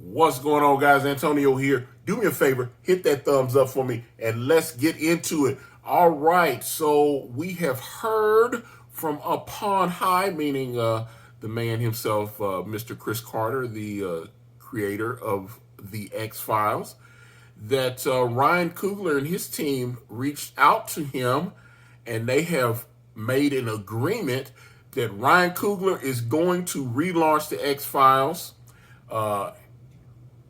What's going on, guys? Antonio here. Do me a favor, hit that thumbs up for me, and let's get into it. All right, so we have heard from Upon High, meaning the man himself, Mr. Chris Carter, the creator of the X-Files, that Ryan Coogler and his team reached out to him, and they have made an agreement that Ryan Coogler is going to relaunch the X-Files.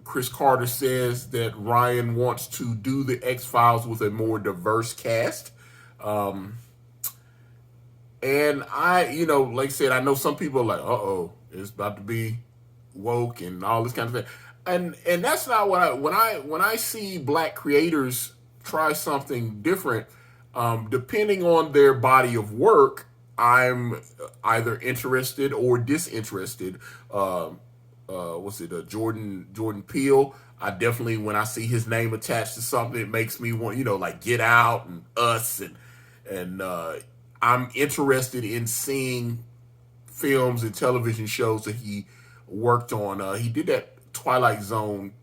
Chris Carter says that Ryan wants to do the X-Files with a more diverse cast. And like I said, I know some people are like, uh-oh, it's about to be woke and all this kind of thing. And that's not what when I see black creators try something different, depending on their body of work, I'm either interested or disinterested. Jordan Peele. I definitely, when I see his name attached to something, it makes me want, like Get Out and Us, and I'm interested in seeing films and television shows that he worked on. He did that Twilight Zone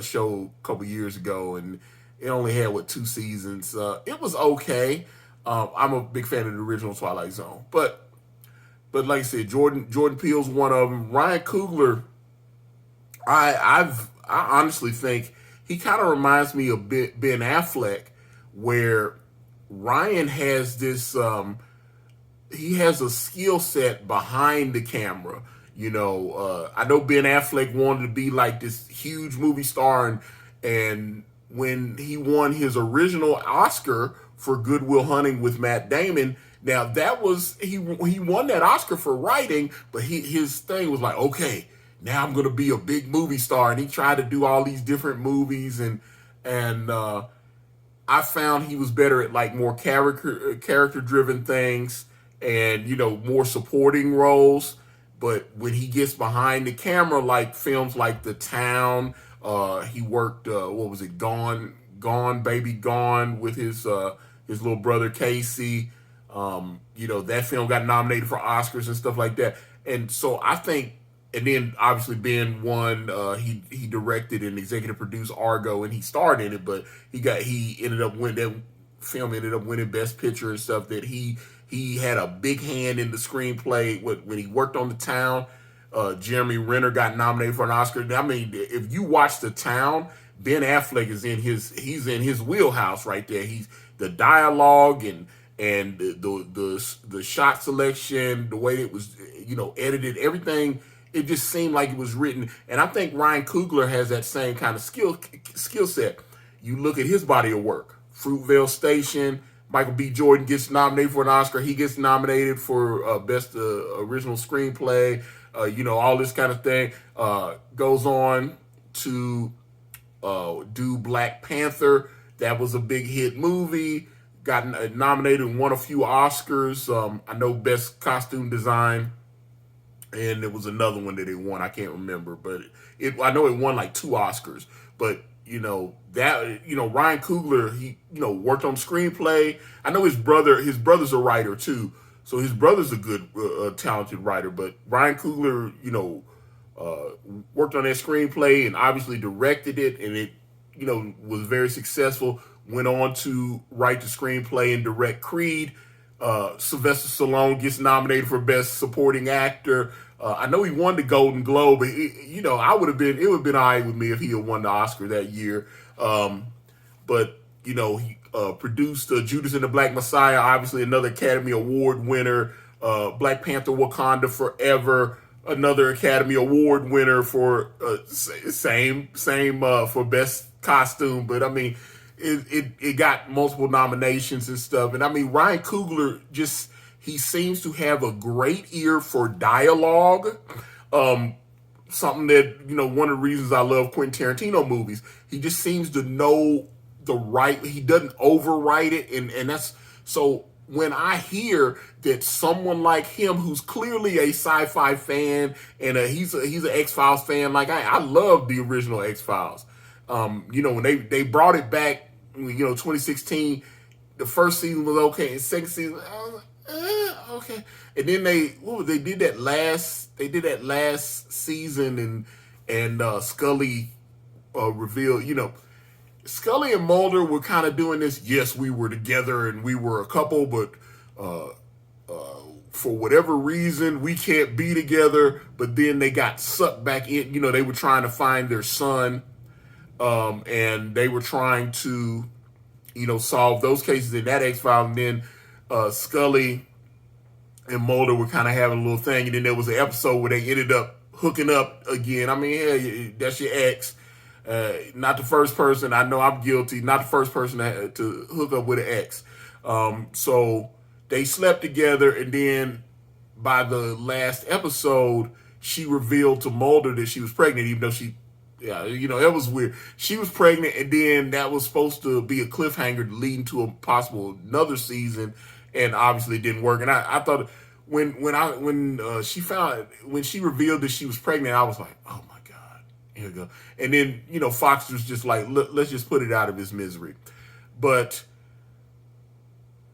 show a couple years ago, and it only had two seasons. It was okay. I'm a big fan of the original Twilight Zone, but like I said, Jordan Peele's one of them. Ryan Coogler, I honestly think he kind of reminds me of Ben Affleck, where Ryan has this he has a skill set behind the camera. I know Ben Affleck wanted to be like this huge movie star, and when he won his original Oscar for Good Will Hunting with Matt Damon, now that was he won that Oscar for writing, but his thing was like, okay, now I'm gonna be a big movie star, and he tried to do all these different movies, and I found he was better at like more character driven things, and more supporting roles. But when he gets behind the camera, like films like The Town, he worked what was it, Gone Baby Gone with his little brother Casey. That film got nominated for Oscars and stuff like that. And so I think, and then obviously Ben won. He directed and executive produced Argo, and he starred in it. But he ended up winning, that film ended up winning Best Picture and stuff. That he had a big hand in the screenplay when he worked on The Town. Jeremy Renner got nominated for an Oscar. I mean, if you watch The Town, Ben Affleck is he's in his wheelhouse right there. He's the dialogue and the shot selection, the way it was edited, everything. It just seemed like it was written. And I think Ryan Coogler has that same kind of skill set. You look at his body of work, Fruitvale Station. Michael B. Jordan gets nominated for an Oscar. He gets nominated for Best Original Screenplay. All this kind of thing. Goes on to do Black Panther. That was a big hit movie. Got nominated and won a few Oscars. I know Best Costume Design, and there was another one that it won. I can't remember, but I know it won like 2 Oscars. But Ryan Coogler, he worked on screenplay. I know his brother's a writer too, so his brother's a good talented writer. But Ryan Coogler, worked on that screenplay and obviously directed it, and it was very successful. Went on to write the screenplay and direct Creed. Sylvester Stallone gets nominated for Best Supporting Actor. I know he won the Golden Globe, but it would have been all right with me if he had won the Oscar that year. But he produced Judas and the Black Messiah, obviously another Academy Award winner. Black Panther: Wakanda Forever, another Academy Award winner for same for Best Costume. But I mean, it got multiple nominations and stuff. And I mean, Ryan Coogler he seems to have a great ear for dialogue. Something that, one of the reasons I love Quentin Tarantino movies. He just seems to know he doesn't overwrite it. And that's, so when I hear that someone like him, who's clearly a sci-fi fan, and he's an X-Files fan, like I love the original X-Files. When they brought it back, 2016, the first season was okay, and second season, I was like, okay. And then they did that last season, and Scully revealed, Scully and Mulder were kind of doing this. Yes, we were together and we were a couple, but for whatever reason, we can't be together. But then they got sucked back in. They were trying to find their son, and they were trying to, solve those cases in that X-File. And then Scully and Mulder were kind of having a little thing. And then there was an episode where they ended up hooking up again. I mean, hey, that's your ex. Not the first person. I know I'm guilty. Not the first person to hook up with an ex. So they slept together, and then by the last episode, she revealed to Mulder that she was pregnant, even though that was weird. She was pregnant, and then that was supposed to be a cliffhanger leading to a possible another season, and obviously it didn't work. And I thought when she revealed that she was pregnant, I was like, oh my God, here we go. And then Fox was just like, let's just put it out of his misery. But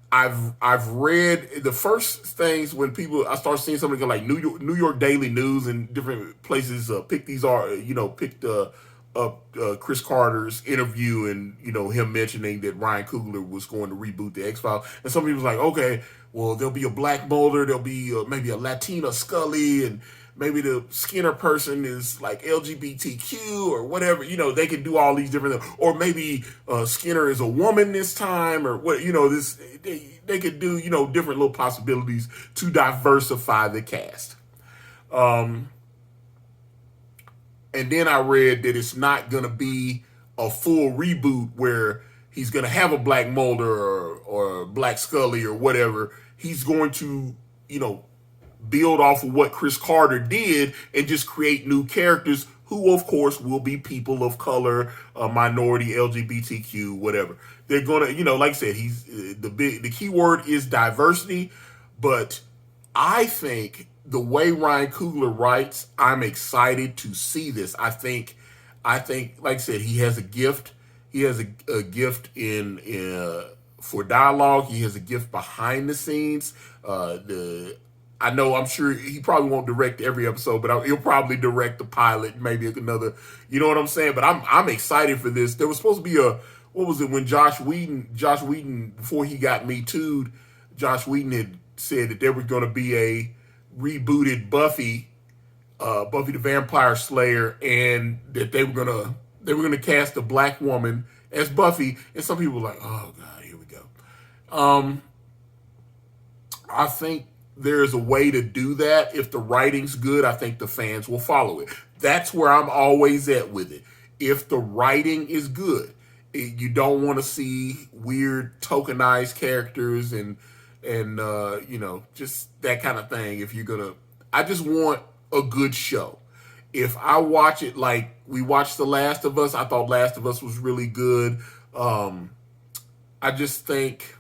I've read the first things when I start seeing something like New York Daily News and different places picked up Chris Carter's interview and him mentioning that Ryan Coogler was going to reboot the X-Files, and some people was like, okay, well, there'll be a black Mulder, there'll be maybe a Latina Scully, and maybe the Skinner person is like LGBTQ or whatever. They could do all these different things. Or maybe Skinner is a woman this time, or what, they could do, different little possibilities to diversify the cast. And then I read that it's not going to be a full reboot where he's going to have a black Mulder or black Scully or whatever. He's going to, build off of what Chris Carter did and just create new characters who, of course, will be people of color, minority, LGBTQ, whatever. They're going to, like I said, the key word is diversity, but I think the way Ryan Coogler writes, I'm excited to see this. I think, like I said, he has a gift. He has a gift for dialogue. He has a gift behind the scenes. I'm sure he probably won't direct every episode, but he'll probably direct the pilot, maybe another, you know what I'm saying? But I'm excited for this. There was supposed to be what was it, when Josh Whedon, before he got Me Too'd, Josh Whedon had said that there was going to be a rebooted Buffy the Vampire Slayer, and that they were gonna cast a black woman as Buffy, and some people were like, oh God, here we go. I think there's a way to do that. If the writing's good, I think the fans will follow it. That's where I'm always at with it. If the writing is good, you don't want to see weird tokenized characters and just that kind of thing. I just want a good show. If I watch it like we watched The Last of Us, I thought Last of Us was really good. I just think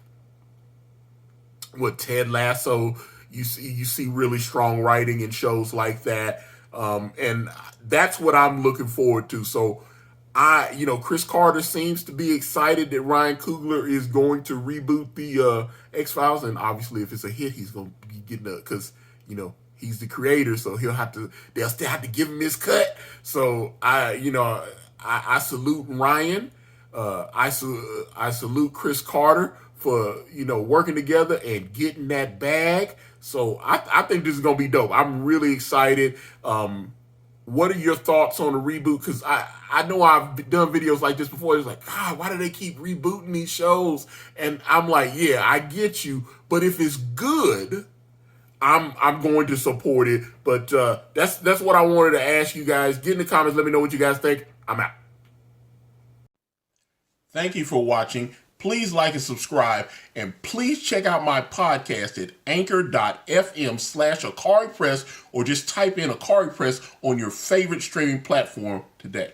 with Ted Lasso, you see really strong writing in shows like that. And that's what I'm looking forward to. So Chris Carter seems to be excited that Ryan Coogler is going to reboot the X-Files. And obviously if it's a hit, he's going to be getting because, he's the creator. So they'll still have to give him his cut. So I salute Ryan. I salute Chris Carter for, working together and getting that bag. So I think this is going to be dope. I'm really excited. What are your thoughts on the reboot? Because I know I've done videos like this before. It's like, God, why do they keep rebooting these shows? And I'm like, yeah, I get you. But if it's good, I'm going to support it. But that's what I wanted to ask you guys. Get in the comments. Let me know what you guys think. I'm out. Thank you for watching. Please like and subscribe, and please check out my podcast at anchor.fm/AkariPress, or just type in Akari Press on your favorite streaming platform today.